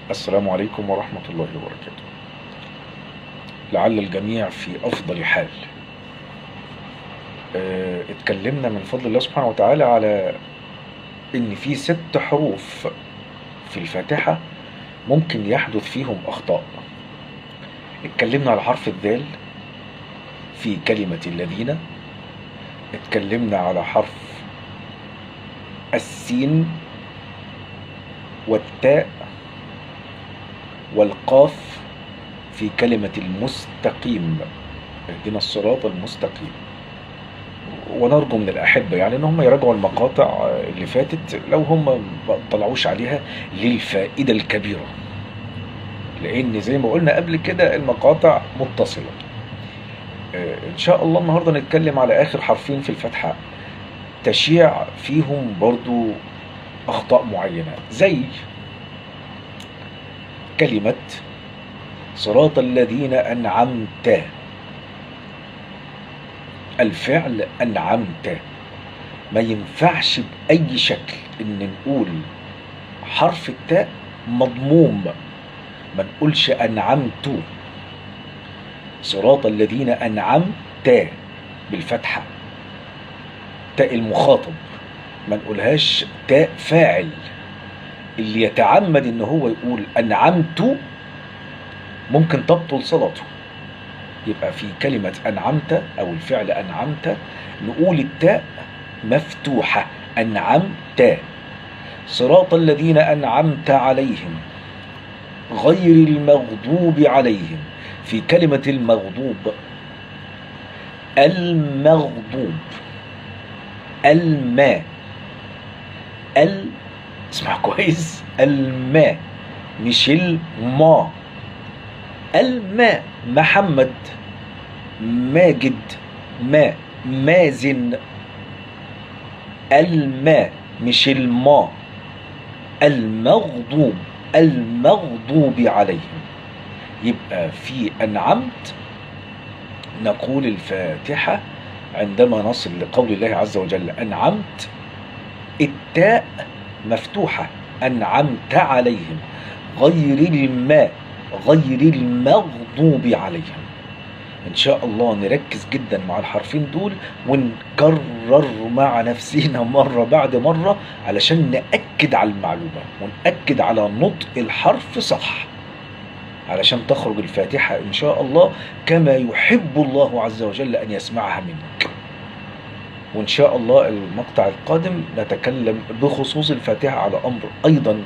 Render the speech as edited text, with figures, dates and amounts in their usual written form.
السلام عليكم ورحمة الله وبركاته. لعل الجميع في أفضل حال. اتكلمنا من فضل الله سبحانه وتعالى على إن في 6 حروف في الفاتحة ممكن يحدث فيهم أخطاء. اتكلمنا على حرف الذال في كلمة الذين، اتكلمنا على حرف السين والتاء والقاف في كلمة المستقيم، اهدنا الصراط المستقيم. ونرجو من الأحبة يعني إن هم يراجعوا المقاطع اللي فاتت لو هم ما طلعوش عليها للفائدة الكبيرة، لأن زي ما قلنا قبل كده المقاطع متصلة. إن شاء الله النهاردة نتكلم على آخر حرفين في الفاتحة تشيع فيهم برضو أخطاء معينة، زي كلمة صراط الذين أنعمت. الفعل أنعمت ما ينفعش بأي شكل إن نقول حرف التاء مضموم، ما نقولش أنعمت. صراط الذين أنعمت بالفتحة، تاء المخاطب ما نقولهاش تاء فاعل. اللي يتعمد إن هو يقول أنعمت ممكن تبطل صلاته. يبقى في كلمة أنعمت أو الفعل أنعمت نقول التاء مفتوحة، أنعمت. صراط الذين أنعمت عليهم غير المغضوب عليهم، في كلمة المغضوب المغضوب الماء اسمع كويس، الماء مش الما. الماء محمد ماجد مازن. الماء مش الما. المغضوب عليهم. يبقى في أنعمت نقول الفاتحة عندما نصل لقول الله عز وجل أنعمت التاء مفتوحة، أنعمت عليهم غير المغضوب عليهم. إن شاء الله نركز جدا مع الحرفين دول ونكرر مع نفسنا مرة بعد مرة علشان نأكد على المعلومة ونأكد على نطق الحرف صح، علشان تخرج الفاتحة إن شاء الله كما يحب الله عز وجل أن يسمعها منك. وإن شاء الله المقطع القادم نتكلم بخصوص الفاتحة على أمر أيضا